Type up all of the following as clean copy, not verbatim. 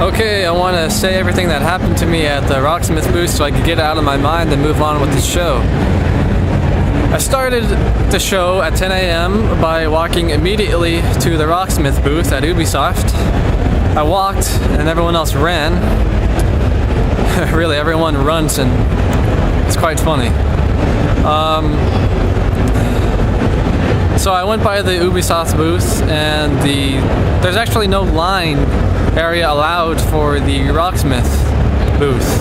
Okay, I want to say everything that happened to me at the Rocksmith booth so I could get it out of my mind and move on with the show. I started the show at 10 a.m. by walking immediately to the Rocksmith booth at Ubisoft. I walked and everyone else ran. Really, everyone runs and it's quite funny. So I went by the Ubisoft booth and there's actually no line area allowed for the Rocksmith booth.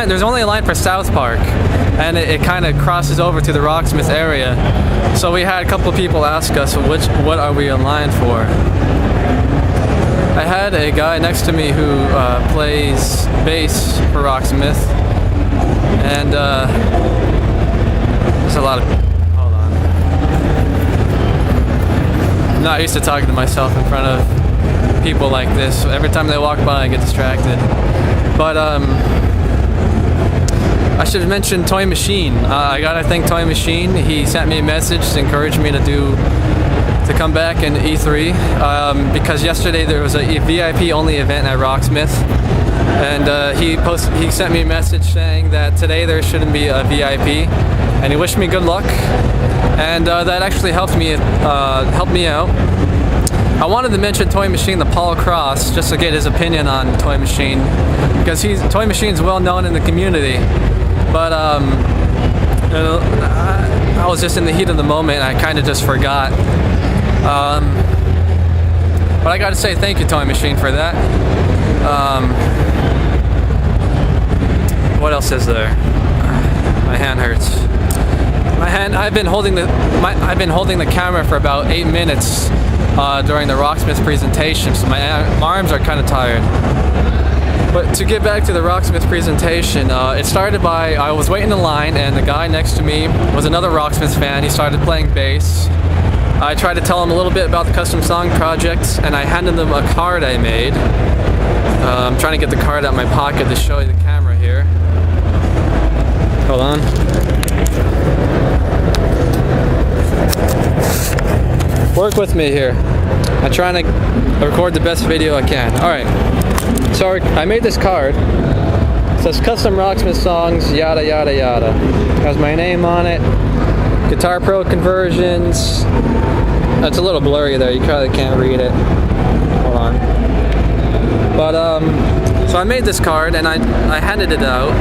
There's only a line for South Park, and it kind of crosses over to the Rocksmith area. So we had a couple of people ask us, what are we in line for? I had a guy next to me who plays bass for Rocksmith, and there's a lot of... Hold on. I'm not used to talking to myself in front of people like this. So every time they walk by, I get distracted. But I should mention Toy Machine. I gotta thank Toy Machine. He sent me a message to encourage me to come back in E3 because yesterday there was a VIP only event at Rocksmith, and he sent me a message saying that today there shouldn't be a VIP, and he wished me good luck, and that actually helped me out. I wanted to mention Toy Machine to Paul Cross just to get his opinion on Toy Machine, because Toy Machine's well known in the community, but I was just in the heat of the moment and I kind of just forgot. But I gotta say thank you, Toy Machine, for that. What else is there? My hand hurts. I've been holding the camera for about 8 minutes during the Rocksmith presentation, so my arms are kind of tired. But to get back to the Rocksmith presentation, it started by I was waiting in line, and the guy next to me was another Rocksmith fan. He started playing bass. I tried to tell him a little bit about the custom song project, and I handed them a card I made. I'm trying to get the card out of my pocket to show you the camera here. Hold on. Work with me here. I'm trying to record the best video I can. Alright, so I made this card. It says custom Rocksmith songs, yada yada yada. It has my name on it. Guitar Pro conversions. It's a little blurry there, you probably can't read it. Hold on. But, so I made this card and I handed it out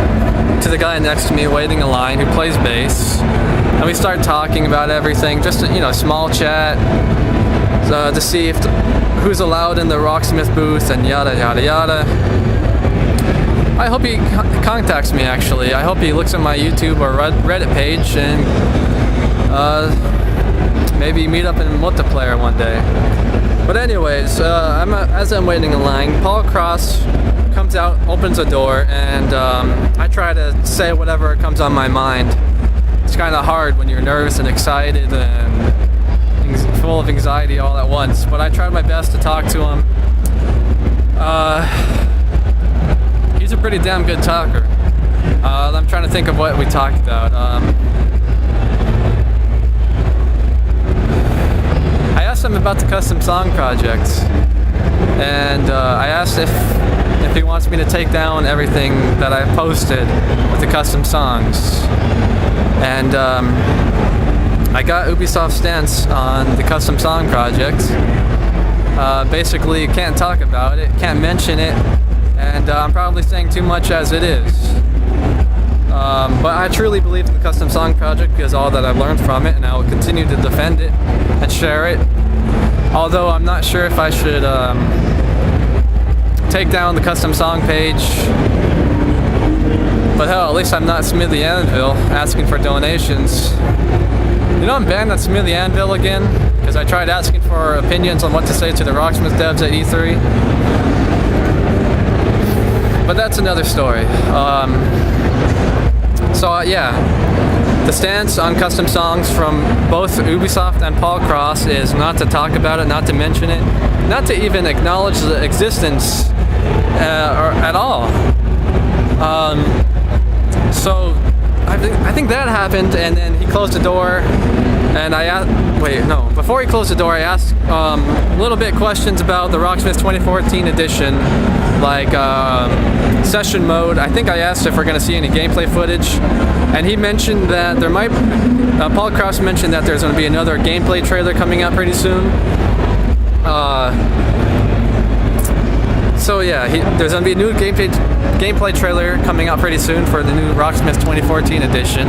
to the guy next to me waiting in line who plays bass. And we started talking about everything, just, small chat, to see who's allowed in the Rocksmith booth and yada yada yada. I hope he contacts me, actually. I hope he looks at my YouTube or Reddit page and maybe meet up in multiplayer one day. But anyways, as I'm waiting in line, Paul Cross comes out, opens a door, and I try to say whatever comes on my mind. It's kind of hard when you're nervous and excited and full of anxiety all at once, but I tried my best to talk to him. He's a pretty damn good talker. I'm trying to think of what we talked about. I asked him about the custom song project, and I asked if he wants me to take down everything that I posted with the custom songs. And I got Ubisoft's stance on the custom song project. Basically, you can't talk about it, can't mention it, and I'm probably saying too much as it is. But I truly believe in the custom song project because all that I've learned from it, and I will continue to defend it and share it. Although I'm not sure if I should take down the custom song page. But hell, at least I'm not Smithy Anvil asking for donations. I'm banned at Smithy Anvil again because I tried asking for opinions on what to say to the Rocksmith devs at E3. But that's another story. Yeah, the stance on custom songs from both Ubisoft and Paul Cross is not to talk about it, not to mention it, not to even acknowledge the existence at all. So I think that happened, and then he closed the door, And I asked, before he closed the door, I asked a little bit questions about the Rocksmith 2014 edition, like session mode. I think I asked if we're going to see any gameplay footage, and he mentioned that there might, Paul Krause mentioned that there's going to be another gameplay trailer coming out pretty soon. So yeah, there's going to be a new gameplay trailer coming out pretty soon for the new Rocksmith 2014 edition.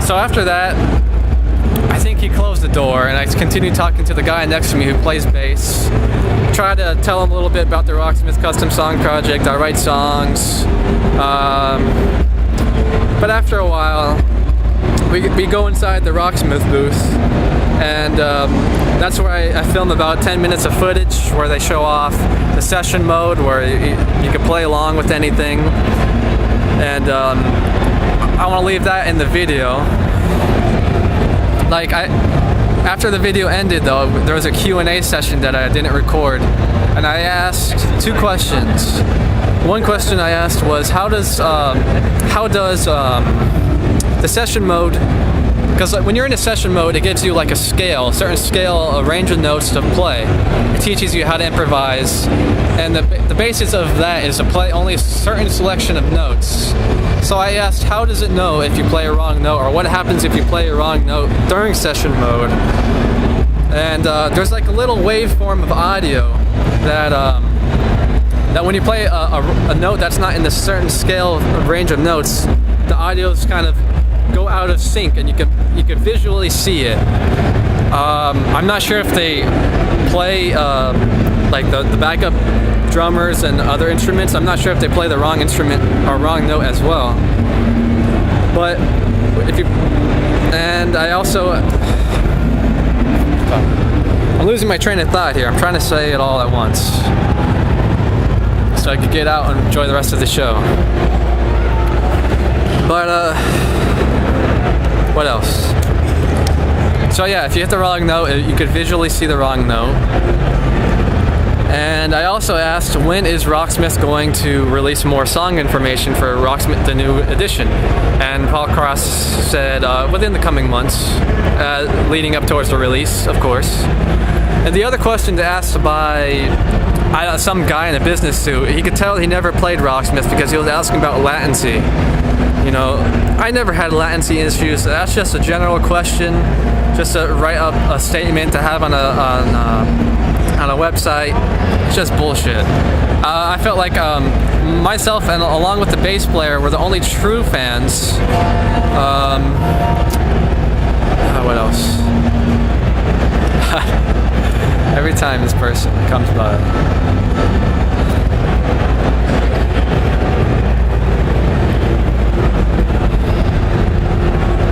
So after that, I think he closed the door, and I continued talking to the guy next to me who plays bass. Tried to tell him a little bit about the Rocksmith custom song project. I write songs, but after a while, we go inside the Rocksmith booth, and that's where I film about 10 minutes of footage where they show off the session mode where you can play along with anything, and I want to leave that in the video. Like, after the video ended though, there was a Q&A session that I didn't record, and I asked two questions. One question I asked was, how does the session mode, because when you're in a session mode, it gives you like a certain scale, a range of notes to play. It teaches you how to improvise, and the basis of that is to play only a certain selection of notes. So I asked, how does it know if you play a wrong note, or what happens if you play a wrong note during session mode? And there's like a little waveform of audio that when you play a note that's not in the certain scale of range of notes, the audios kind of go out of sync, and you can visually see it. I'm not sure if they play like the backup drummers and other instruments. I'm not sure if they play the wrong instrument or wrong note as well. But I also, I'm losing my train of thought here. I'm trying to say it all at once so I could get out and enjoy the rest of the show. But what else? So yeah, if you hit the wrong note, you could visually see the wrong note. And I also asked, when is Rocksmith going to release more song information for Rocksmith, the new edition? And Paul Krause said within the coming months, leading up towards the release, of course. And the other question asked by some guy in a business suit, he could tell he never played Rocksmith because he was asking about latency. You know, I never had latency issues. That's just a general question, just to write up a statement to have on a website. It's just bullshit. I felt like myself and along with the bass player were the only true fans. What else? Every time this person comes by.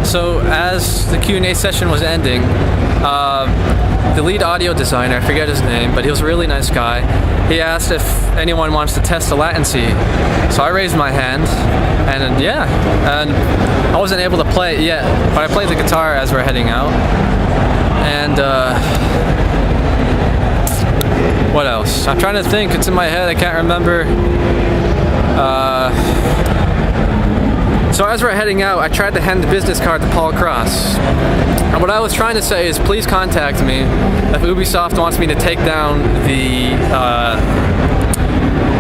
So as the Q&A session was ending, the lead audio designer, I forget his name, but he was a really nice guy. He asked if anyone wants to test the latency. So I raised my hand, and I wasn't able to play it yet, but I played the guitar as we're heading out. And what else? I'm trying to think. It's in my head. I can't remember. So as we're heading out, I tried to hand the business card to Paul Krause. And what I was trying to say is, please contact me if Ubisoft wants me to take down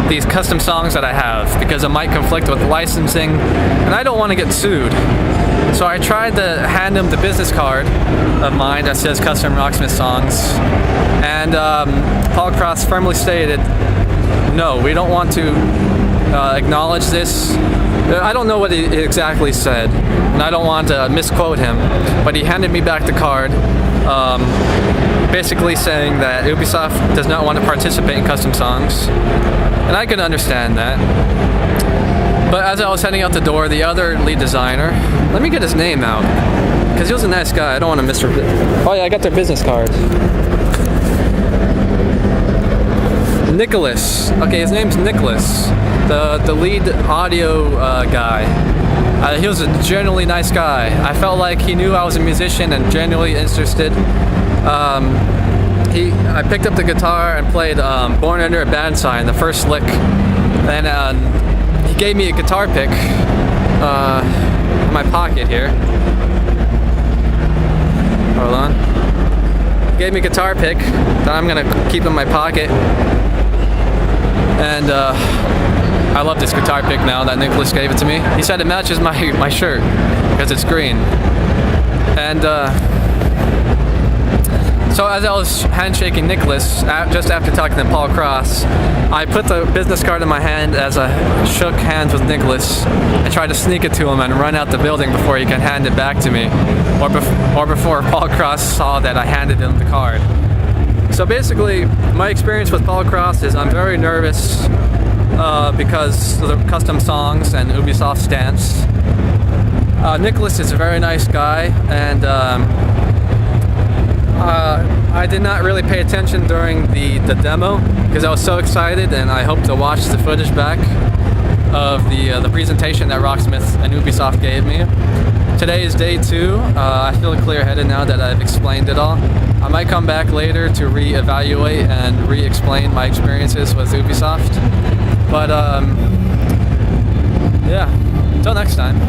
these custom songs that I have, because it might conflict with licensing, and I don't want to get sued. So I tried to hand him the business card of mine that says custom Rocksmith songs, and Paul Krause firmly stated, no, we don't want to acknowledge this. I don't know what he exactly said, and I don't want to misquote him, but he handed me back the card, basically saying that Ubisoft does not want to participate in custom songs, and I can understand that. But as I was heading out the door, the other lead designer, let me get his name out, because he was a nice guy. I don't want to misrepresent. Oh yeah, I got their business card. Nicholas. Okay, his name's Nicholas, the lead audio guy. He was a genuinely nice guy. I felt like he knew I was a musician and genuinely interested. I picked up the guitar and played Born Under a Bad Sign, the first lick, and he gave me a guitar pick in my pocket here. Hold on. He gave me a guitar pick that I'm gonna keep in my pocket. And I love this guitar pick now that Nicholas gave it to me. He said it matches my shirt because it's green. And so as I was handshaking Nicholas, just after talking to Paul Cross, I put the business card in my hand as I shook hands with Nicholas and tried to sneak it to him and run out the building before he can hand it back to me, or before Paul Cross saw that I handed him the card. So basically, my experience with Paul Cross is I'm very nervous because of the custom songs and Ubisoft stance. Nicholas is a very nice guy, and I did not really pay attention during the demo because I was so excited, and I hope to watch the footage back of the presentation that Rocksmith and Ubisoft gave me. Today is day 2. I feel clear-headed now that I've explained it all. I might come back later to re-evaluate and re-explain my experiences with Ubisoft. But yeah, until next time.